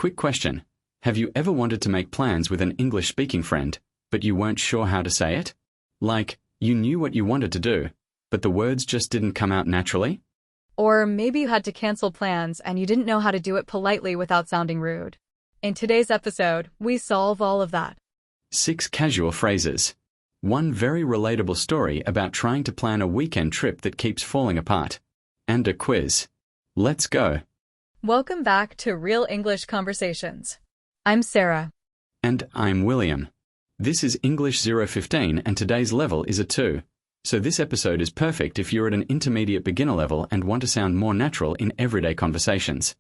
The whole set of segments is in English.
Quick question. Have you ever wanted to make plans with an English-speaking friend, but you weren't sure how to say it? Like, you knew what you wanted to do, but the words just didn't come out naturally? Or maybe you had to cancel plans and you didn't know how to do it politely without sounding rude. In today's episode, we solve all of that. 6 casual phrases. One very relatable story about trying to plan a weekend trip that keeps falling apart. And a quiz. Let's go. Welcome back to Real English Conversations. I'm Sarah. And I'm William. This is English 015 and today's level is a 2. So this episode is perfect if you're at an intermediate beginner level and want to sound more natural in everyday conversations.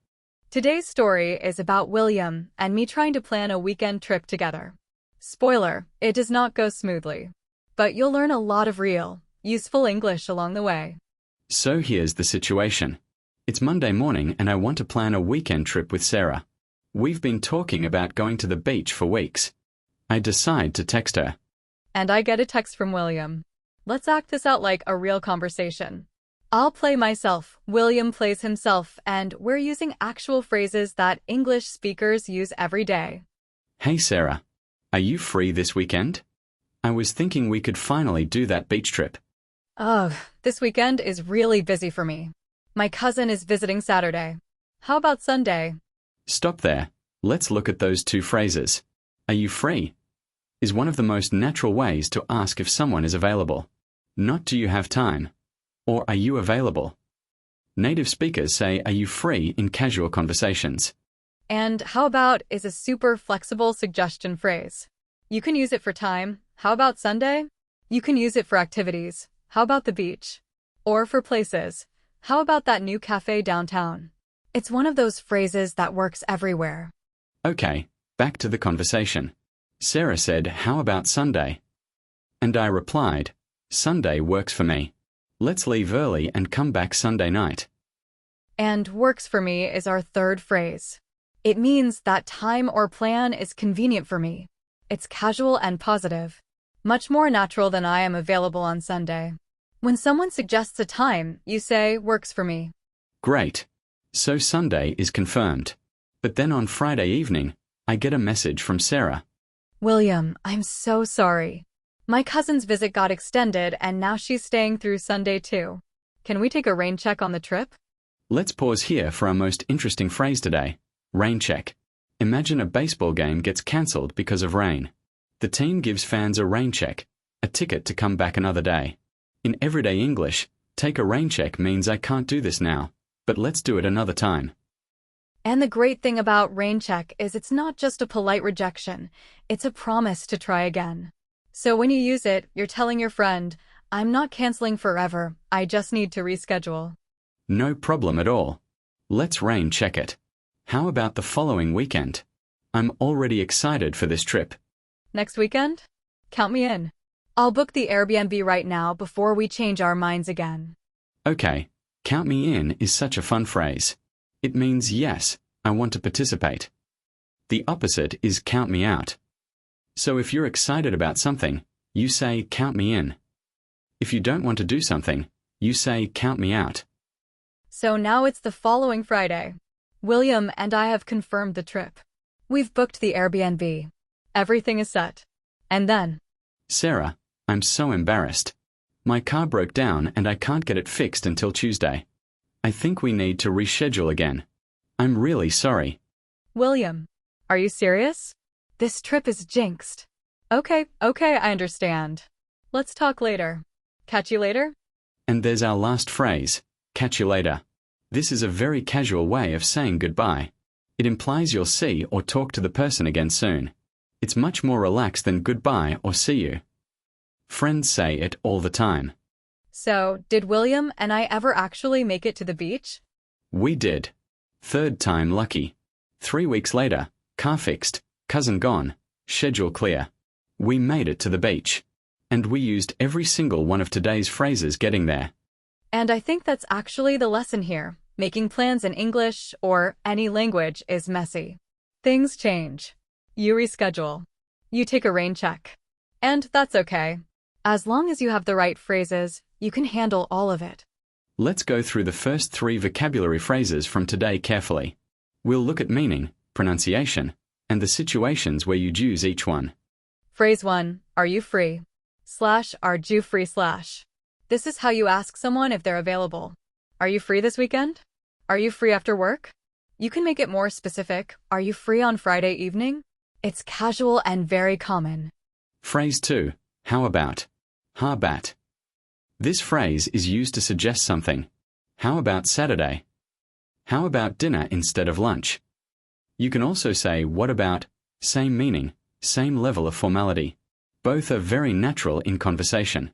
Today's story is about William and me trying to plan a weekend trip together. Spoiler, it does not go smoothly. But you'll learn a lot of real, useful English along the way. So here's the situation. It's Monday morning and I want to plan a weekend trip with Sarah. We've been talking about going to the beach for weeks. I decide to text her. And I get a text from William. Let's act this out like a real conversation. I'll play myself, William plays himself, and we're using actual phrases that English speakers use every day. Hey Sarah, are you free this weekend? I was thinking we could finally do that beach trip. Ugh, this weekend is really busy for me. My cousin is visiting Saturday. How about Sunday? Stop there. Let's look at those 2 phrases. Are you free? Is one of the most natural ways to ask if someone is available. Not do you have time, or are you available? Native speakers say are you free in casual conversations. And how about is a super flexible suggestion phrase. You can use it for time. How about Sunday? You can use it for activities. How about the beach? Or for places. How about that new cafe downtown? It's one of those phrases that works everywhere. Okay, back to the conversation. Sarah said, how about Sunday? And I replied, Sunday works for me. Let's leave early and come back Sunday night. And works for me is our third phrase. It means that time or plan is convenient for me. It's casual and positive. Much more natural than I am available on Sunday. When someone suggests a time, you say, works for me. Great. So Sunday is confirmed. But then on Friday evening, I get a message from Sarah. William, I'm so sorry. My cousin's visit got extended and now she's staying through Sunday too. Can we take a rain check on the trip? Let's pause here for our most interesting phrase today. Rain check. Imagine a baseball game gets cancelled because of rain. The team gives fans a rain check, a ticket to come back another day. In everyday English, take a rain check means I can't do this now, but let's do it another time. And the great thing about rain check is it's not just a polite rejection, it's a promise to try again. So when you use it, you're telling your friend, I'm not canceling forever, I just need to reschedule. No problem at all. Let's rain check it. How about the following weekend? I'm already excited for this trip. Next weekend? Count me in. I'll book the Airbnb right now before we change our minds again. Okay, count me in is such a fun phrase. It means yes, I want to participate. The opposite is count me out. So if you're excited about something, you say count me in. If you don't want to do something, you say count me out. So now it's the following Friday. William and I have confirmed the trip. We've booked the Airbnb. Everything is set. And then, Sarah, I'm so embarrassed. My car broke down and I can't get it fixed until Tuesday. I think we need to reschedule again. I'm really sorry. William, are you serious? This trip is jinxed. Okay, I understand. Let's talk later. Catch you later? And there's our last phrase, catch you later. This is a very casual way of saying goodbye. It implies you'll see or talk to the person again soon. It's much more relaxed than goodbye or see you. Friends say it all the time. So, did William and I ever actually make it to the beach? We did. 3rd time lucky. 3 weeks later, car fixed, cousin gone, schedule clear. We made it to the beach. And we used every single one of today's phrases getting there. And I think that's actually the lesson here. Making plans in English or any language is messy. Things change. You reschedule. You take a rain check. And that's okay. As long as you have the right phrases, you can handle all of it. Let's go through the first 3 vocabulary phrases from today carefully. We'll look at meaning, pronunciation, and the situations where you'd use each one. Phrase 1. Are you free? / are you free / This is how you ask someone if they're available. Are you free this weekend? Are you free after work? You can make it more specific. Are you free on Friday evening? It's casual and very common. Phrase 2. How about? How about? This phrase is used to suggest something. How about Saturday? How about dinner instead of lunch? You can also say what about, same meaning, same level of formality. Both are very natural in conversation.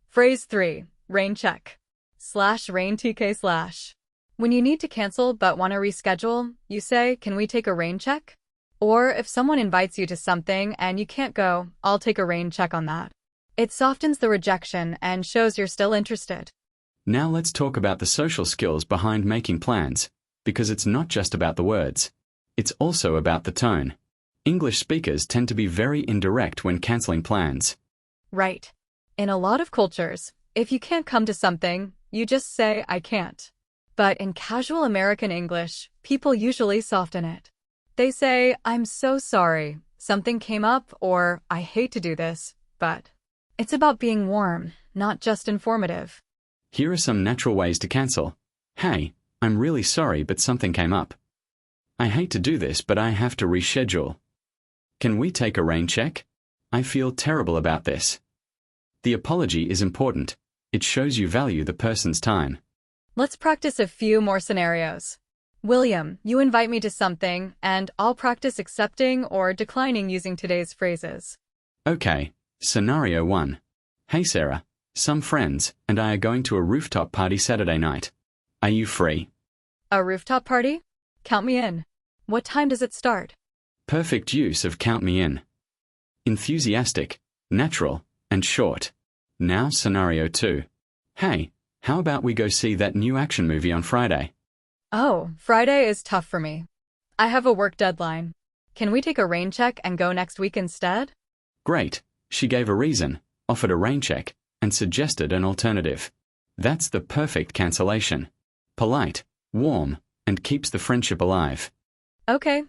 Phrase 3. Rain check. / rain tk / When you need to cancel but want to reschedule, you say, can we take a rain check? Or if someone invites you to something and you can't go, I'll take a rain check on that. It softens the rejection and shows you're still interested. Now let's talk about the social skills behind making plans, because it's not just about the words. It's also about the tone. English speakers tend to be very indirect when canceling plans. Right. In a lot of cultures, if you can't come to something, you just say, I can't. But in casual American English, people usually soften it. They say, I'm so sorry, something came up, or I hate to do this, but. It's about being warm, not just informative. Here are some natural ways to cancel. Hey, I'm really sorry but something came up. I hate to do this but I have to reschedule. Can we take a rain check? I feel terrible about this. The apology is important. It shows you value the person's time. Let's practice a few more scenarios. William, you invite me to something, and I'll practice accepting or declining using today's phrases. Okay, scenario 1. Hey Sarah, some friends and I are going to a rooftop party Saturday night. Are you free? A rooftop party? Count me in. What time does it start? Perfect use of count me in. Enthusiastic, natural, and short. Now scenario 2. Hey, how about we go see that new action movie on Friday? Oh, Friday is tough for me. I have a work deadline. Can we take a rain check and go next week instead? Great. She gave a reason, offered a rain check, and suggested an alternative. That's the perfect cancellation. Polite, warm, and keeps the friendship alive. Okay,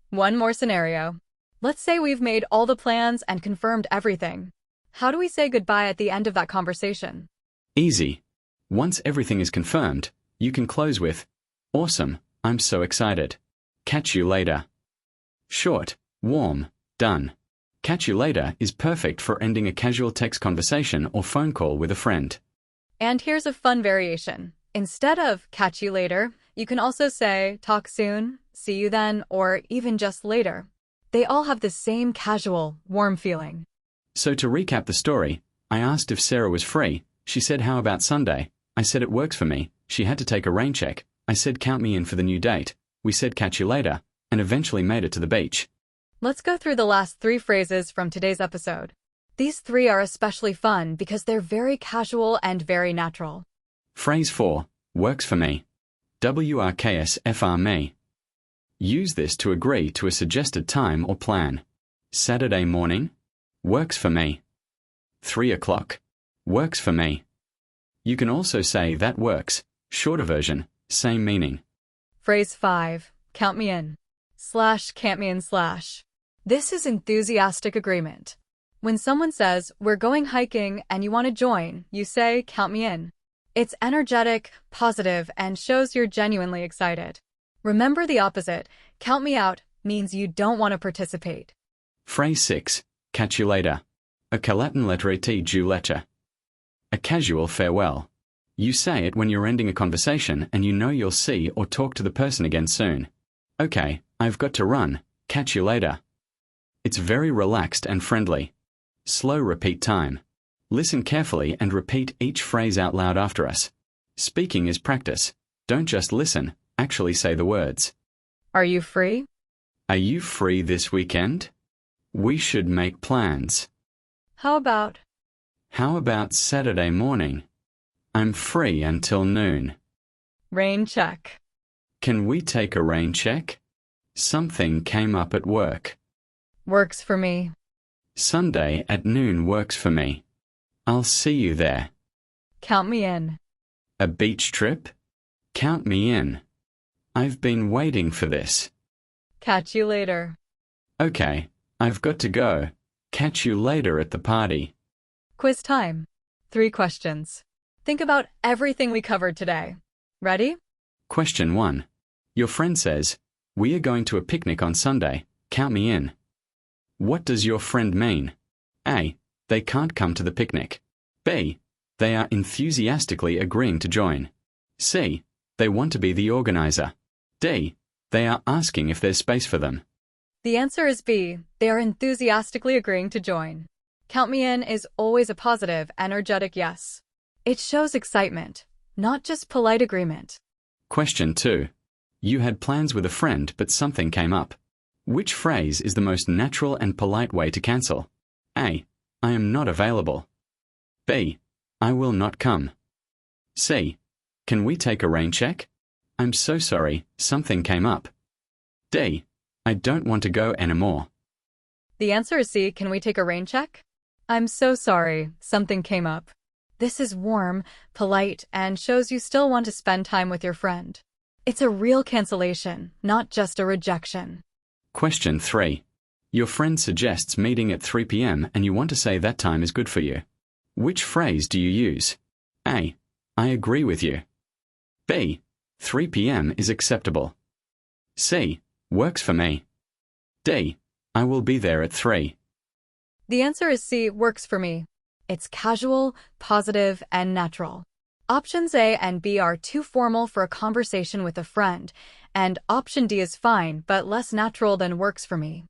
one more scenario. Let's say we've made all the plans and confirmed everything. How do we say goodbye at the end of that conversation? Easy. Once everything is confirmed, you can close with, awesome, I'm so excited. Catch you later. Short, warm, done. Catch you later is perfect for ending a casual text conversation or phone call with a friend. And here's a fun variation. Instead of catch you later, you can also say talk soon, see you then, or even just later. They all have the same casual, warm feeling. So to recap the story, I asked if Sarah was free. She said, how about Sunday? I said it works for me. She had to take a rain check. I said count me in for the new date. We said catch you later, and eventually made it to the beach. Let's go through the last 3 phrases from today's episode. These 3 are especially fun because they're very casual and very natural. Phrase 4. Works for me. WRKS me. Use this to agree to a suggested time or plan. Saturday morning? Works for me. 3 o'clock? Works for me. You can also say that works, shorter version, same meaning. Phrase 5. Count me in. / can't me in /. This is enthusiastic agreement. When someone says, we're going hiking and you want to join, you say, count me in. It's energetic, positive, and shows you're genuinely excited. Remember the opposite, count me out, means you don't want to participate. Phrase 6. Catch you later. A Latin letter ti giu letter. A casual farewell. You say it when you're ending a conversation and you know you'll see or talk to the person again soon. Okay, I've got to run. Catch you later. It's very relaxed and friendly. Slow repeat time. Listen carefully and repeat each phrase out loud after us. Speaking is practice. Don't just listen, actually say the words. Are you free? Are you free this weekend? We should make plans. How about Saturday morning? I'm free until noon. rain check? Can we take a rain check? Something came up at work. Works for me. Sunday at noon works for me. I'll see you there. Count me in. A beach trip? Count me in. I've been waiting for this. Catch you later. Okay, I've got to go. Catch you later at the party. Quiz time. 3 questions. Think about everything we covered today. Ready? Question 1. Your friend says, "We are going to a picnic on Sunday. Count me in." What does your friend mean? A. They can't come to the picnic. B. They are enthusiastically agreeing to join. C. They want to be the organizer. D. They are asking if there's space for them. The answer is B. They are enthusiastically agreeing to join. Count me in is always a positive, energetic yes. It shows excitement, not just polite agreement. Question 2. You had plans with a friend, but something came up. Which phrase is the most natural and polite way to cancel? A. I am not available. B. I will not come. C. Can we take a rain check? I'm so sorry, something came up. D. I don't want to go anymore. The answer is C. Can we take a rain check? I'm so sorry, something came up. This is warm, polite, and shows you still want to spend time with your friend. It's a real cancellation, not just a rejection. Question 3. Your friend suggests meeting at 3 p.m. and you want to say that time is good for you. Which phrase do you use? A. I agree with you. B. 3 p.m. is acceptable. C. Works for me. D. I will be there at 3. The answer is C. Works for me. It's casual, positive, and natural. Options A and B are too formal for a conversation with a friend, and option D is fine but less natural than works for me.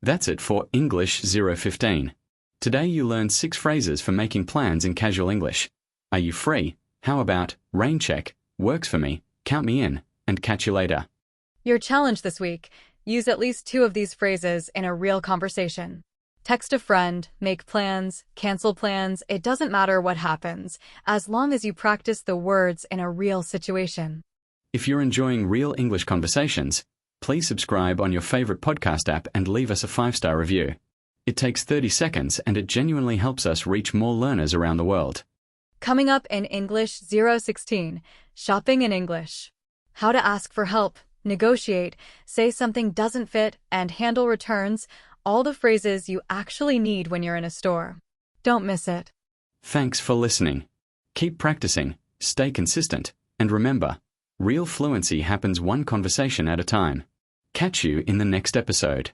That's it for English 015. Today you learned 6 phrases for making plans in casual English. Are you free? How about rain check, works for me, count me in, and catch you later? Your challenge this week: use at least 2 of these phrases in a real conversation. Text a friend, make plans, cancel plans, it doesn't matter what happens, as long as you practice the words in a real situation. If you're enjoying real English conversations, please subscribe on your favorite podcast app and leave us a 5-star review. It takes 30 seconds and it genuinely helps us reach more learners around the world. Coming up in English 016, shopping in English. How to ask for help, negotiate, say something doesn't fit, and handle returns. All the phrases you actually need when you're in a store. Don't miss it. Thanks for listening. Keep practicing, stay consistent, and remember, real fluency happens one conversation at a time. Catch you in the next episode.